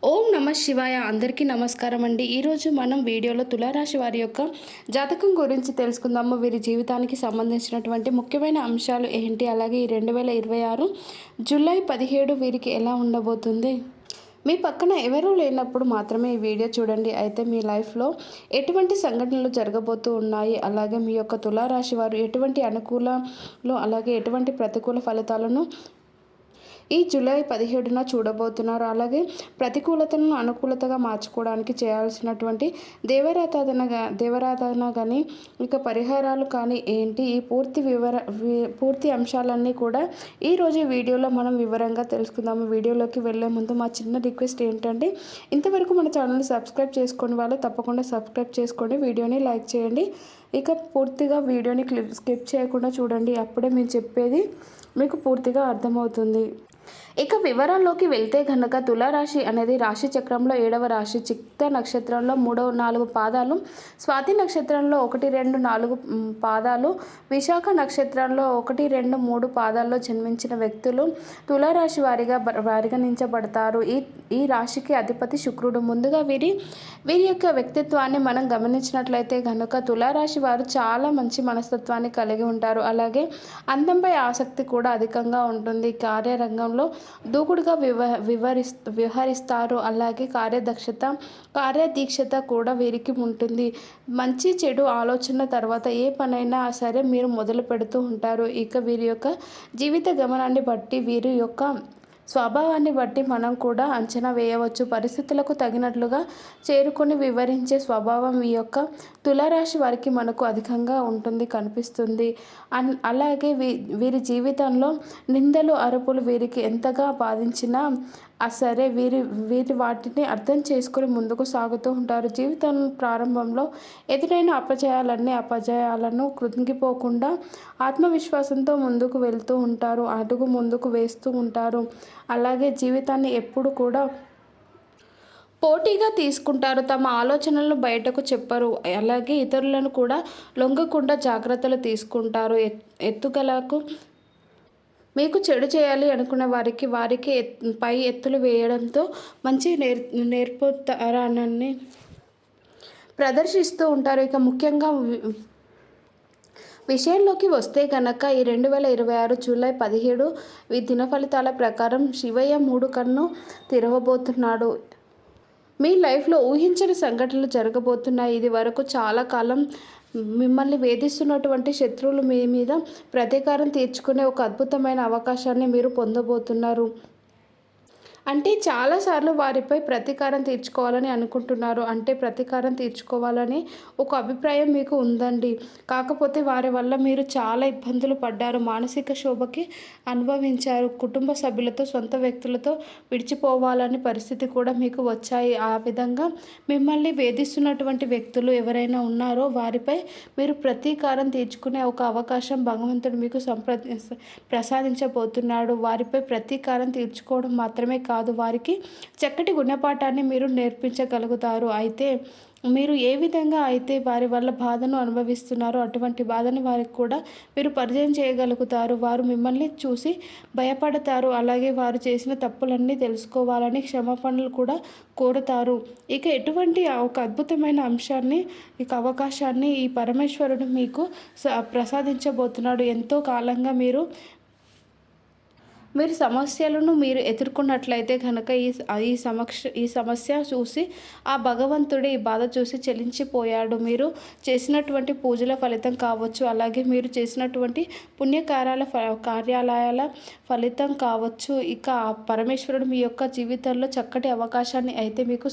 ఓం నమ శివాయ. అందరికీ నమస్కారం అండి. ఈరోజు మనం వీడియోలో తులారాశి వారి యొక్క జాతకం గురించి తెలుసుకుందాము. వీరి జీవితానికి సంబంధించినటువంటి ముఖ్యమైన అంశాలు ఏంటి, అలాగే ఈ 2026 జూలై 17 వీరికి ఎలా ఉండబోతుంది. మీ పక్కన ఎవరూ లేనప్పుడు మాత్రమే ఈ వీడియో చూడండి. అయితే మీ లైఫ్లో ఎటువంటి సంఘటనలు జరగబోతూ ఉన్నాయి, అలాగే మీ యొక్క తులారాశి వారు ఎటువంటి అనుకూలాలు అలాగే ఎటువంటి ప్రతికూల ఫలితాలను ఈ జూలై 17న చూడబోతున్నారు. అలాగే ప్రతికూలతలను అనుకూలతగా మార్చుకోవడానికి చేయాల్సినటువంటి దేవరాధన కానీ ఇక పరిహారాలు కానీ ఏంటి, ఈ పూర్తి అంశాలన్నీ కూడా ఈరోజు వీడియోలో మనం వివరంగా తెలుసుకుందాము. వీడియోలోకి వెళ్ళే ముందు మా చిన్న రిక్వెస్ట్ ఏంటంటే, ఇంతవరకు మన ఛానల్ని సబ్స్క్రైబ్ చేసుకునే వాళ్ళు తప్పకుండా సబ్స్క్రైబ్ చేసుకోండి, వీడియోని లైక్ చేయండి. ఇక పూర్తిగా వీడియోని స్కిప్ చేయకుండా చూడండి, అప్పుడే మేము చెప్పేది మీకు పూర్తిగా అర్థమవుతుంది. ఇక వివరాల్లోకి వెళ్తే కనుక తులారాశి అనేది రాశి చక్రంలో 7వ రాశి. చిత్త నక్షత్రంలో 3-4 పాదాలు, స్వాతి నక్షత్రంలో 1-2-4 పాదాలు, విశాఖ నక్షత్రంలో 1-2-3 పాదాల్లో జన్మించిన వ్యక్తులు తులారాశి వారిగా పరిగణించబడతారు. ఈ రాశికి అధిపతి శుక్రుడు. ముందుగా వీరి యొక్క వ్యక్తిత్వాన్ని మనం గమనించినట్లయితే కనుక తులారాశి వారు చాలా మంచి మనస్తత్వాన్ని కలిగి ఉంటారు. అలాగే అందంపై ఆసక్తి కూడా అధికంగా ఉంటుంది. కార్యరంగంలో దూకుడుగా వ్యవహరిస్తారు. అలాగే కార్యదీక్షత కూడా వీరికి ఉంటుంది. మంచి చెడు ఆలోచన తర్వాత ఏ పనైనా సరే మీరు మొదలు పెడుతూ ఉంటారు. ఇక వీరి యొక్క జీవిత గమనాన్ని బట్టి, వీరి యొక్క స్వభావాన్ని బట్టి మనం కూడా అంచనా వేయవచ్చు. పరిస్థితులకు తగినట్లుగా చేరుకొని వివరించే స్వభావం ఈ యొక్క తులారాశి వారికి మనకు అధికంగా కనిపిస్తుంది. అలాగే వీరి జీవితంలో నిందలు అరుపులు వీరికి ఎంతగా బాధించినా సరే వీరి వాటిని అర్థం చేసుకుని ముందుకు సాగుతూ ఉంటారు. జీవితం ప్రారంభంలో ఎదురైన అపజయాలను కృంగిపోకుండా ఆత్మవిశ్వాసంతో ముందుకు వెళ్తూ ఉంటారు, అడుగు ముందుకు వేస్తూ ఉంటారు. అలాగే జీవితాన్ని ఎప్పుడు కూడా పోటీగా తీసుకుంటారు. తమ ఆలోచనలను బయటకు చెప్పరు. అలాగే ఇతరులను కూడా లొంగకుండా జాగ్రత్తలు తీసుకుంటారు. ఎత్తుగలకు మీకు చెడు చేయాలి అనుకున్న వారికి పై ఎత్తులు వేయడంతో మంచి నేర్పుతనాన్ని ప్రదర్శిస్తూ ఉంటారు. ఇక ముఖ్యంగా విషయంలోకి వస్తే కనుక ఈ 2026 జూలై 17 ఈ దిన ఫలితాల ప్రకారం శివయ్య 3 కన్ను తెరవబోతున్నాడు. మీ లైఫ్లో ఊహించని సంఘటనలు జరగబోతున్నాయి. ఇది వరకు చాలా కాలం మిమ్మల్ని వేధిస్తున్నటువంటి శత్రువులు మీ మీద ప్రతీకారం తీర్చుకునే ఒక అద్భుతమైన అవకాశాన్ని మీరు పొందబోతున్నారు. అంటే చాలాసార్లు వారిపై ప్రతీకారం తీర్చుకోవాలని అనుకుంటున్నారు. అంటే ప్రతీకారం తీర్చుకోవాలని ఒక అభిప్రాయం మీకు ఉందండి. కాకపోతే వారి వల్ల మీరు చాలా ఇబ్బందులు పడ్డారు, మానసిక శోభకి అనుభవించారు. కుటుంబ సభ్యులతో, సొంత వ్యక్తులతో విడిచిపోవాలని పరిస్థితి కూడా మీకు వచ్చాయి. ఆ విధంగా మిమ్మల్ని వేధిస్తున్నటువంటి వ్యక్తులు ఎవరైనా ఉన్నారో వారిపై మీరు ప్రతీకారం తీర్చుకునే ఒక అవకాశం భగవంతుడు మీకు ప్రసాదించబోతున్నాడు. వారిపై ప్రతీకారం తీర్చుకోవడం మాత్రమే కాదు, వారికి చక్కటి గుణపాఠాన్ని మీరు నేర్పించగలుగుతారు. అయితే మీరు ఏ విధంగా అయితే వారి వల్ల బాధను అనుభవిస్తున్నారో అటువంటి బాధను వారికి కూడా మీరు పరిచయం చేయగలుగుతారు. వారు మిమ్మల్ని చూసి భయపడతారు. అలాగే వారు చేసిన తప్పులన్నీ తెలుసుకోవాలని క్షమాపణలు కూడా కోరుతారు. ఇక ఎటువంటి ఒక అద్భుతమైన అంశాన్ని, ఇక అవకాశాన్ని ఈ పరమేశ్వరుడు మీకు ప్రసాదించబోతున్నాడు. ఎంతో కాలంగా మీరు సమస్యలను ఎదుర్కొన్నట్లయితే కనుక ఈ సమస్య చూసి ఆ భగవంతుడు ఈ బాధ చూసి చెలించిపోయాడు. మీరు చేసినటువంటి పూజల ఫలితం కావచ్చు, అలాగే మీరు చేసినటువంటి కార్యాలయాల ఫలితం కావచ్చు. ఇక ఆ పరమేశ్వరుడు మీ యొక్క జీవితంలో చక్కటి అవకాశాన్ని అయితే మీకు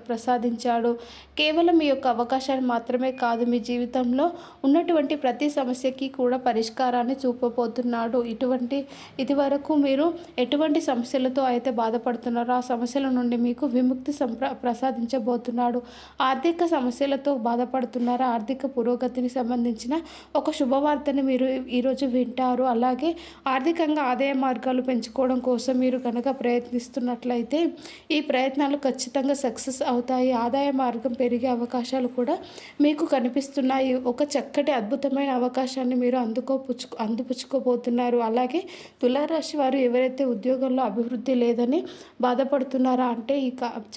ప్రసాదించాడు. కేవలం మీ యొక్క అవకాశాన్ని మాత్రమే కాదు, మీ జీవితంలో ఉన్నటువంటి ప్రతి సమస్యకి కూడా పరిష్కారాన్ని చూపబోతున్నాడు. ఇదివరకు మీరు ఎటువంటి సమస్యలతో అయితే బాధపడుతున్నారో ఆ సమస్యల నుండి మీకు విముక్తి ప్రసాదించబోతున్నాడు. ఆర్థిక సమస్యలతో బాధపడుతున్నారా, ఆర్థిక పురోగతిని సంబంధించిన ఒక శుభవార్తని మీరు ఈరోజు వింటారు. అలాగే ఆర్థికంగా ఆదాయ మార్గాలు పెంచుకోవడం కోసం మీరు కనుక ప్రయత్నిస్తున్నట్లయితే ఈ ప్రయత్నాలు ఖచ్చితంగా సక్సెస్ అవుతాయి. ఆదాయ మార్గం పెరిగే అవకాశాలు కూడా మీకు కనిపిస్తున్నాయి. ఒక చక్కటి అద్భుతమైన అవకాశాన్ని మీరు అందిపుచ్చుకోబోతున్నారు. అలాగే తులారాశి వారు ఎవరైతే ఉద్యోగంలో అభివృద్ధి లేదని బాధపడుతున్నారా అంటే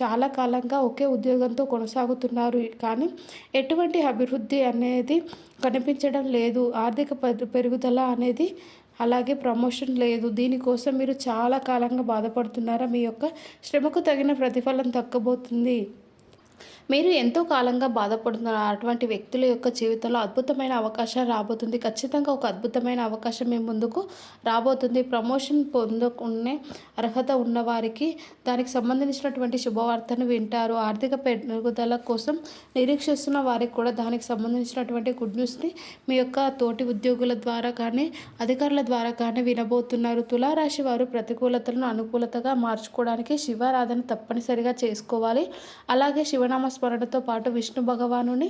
చాలా కాలంగా ఒకే ఉద్యోగంతో కొనసాగుతున్నారు, కానీ ఎటువంటి అభివృద్ధి అనేది కనిపించడం లేదు. ఆర్థిక పెరుగుదల అనేది, అలాగే ప్రమోషన్ లేదు. దీనికోసం మీరు చాలా కాలంగా బాధపడుతున్నారా? మీ యొక్క శ్రమకు తగిన ప్రతిఫలం దక్కబోతుంది. మీరు ఎంతో కాలంగా బాధపడుతున్న అటువంటి వ్యక్తుల యొక్క జీవితంలో అద్భుతమైన అవకాశం రాబోతుంది. ఖచ్చితంగా ఒక అద్భుతమైన అవకాశం మీ ముందుకు రాబోతుంది. ప్రమోషన్ పొందుకునే అర్హత ఉన్నవారికి దానికి సంబంధించినటువంటి శుభవార్తను వింటారు. ఆర్థిక పెరుగుదల కోసం నిరీక్షిస్తున్న వారికి కూడా దానికి సంబంధించినటువంటి గుడ్ న్యూస్ని మీ యొక్క తోటి ఉద్యోగుల ద్వారా కానీ, అధికారుల ద్వారా కానీ వినబోతున్నారు. తులారాశి వారు ప్రతికూలతలను అనుకూలతగా మార్చుకోవడానికి శివారాధన తప్పనిసరిగా చేసుకోవాలి. అలాగే శివనామ స్మరణతో పాటు విష్ణు భగవానుని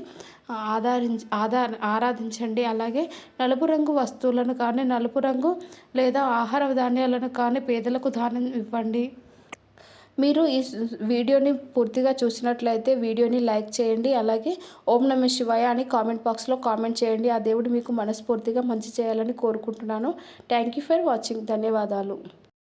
ఆరాధించండి. అలాగే నలుపు రంగు వస్తువులను కానీ, నలుపు రంగు లేదా ఆహార ధాన్యాలను కానీ పేదలకు దానం ఇవ్వండి. మీరు ఈ వీడియోని పూర్తిగా చూసినట్లయితే వీడియోని లైక్ చేయండి. అలాగే ఓం నమః శివాయ అని కామెంట్ బాక్స్లో కామెంట్ చేయండి. ఆ దేవుడు మీకు మనస్ఫూర్తిగా మంచి చేయాలని కోరుకుంటున్నాను. Thank you for watching. ధన్యవాదాలు.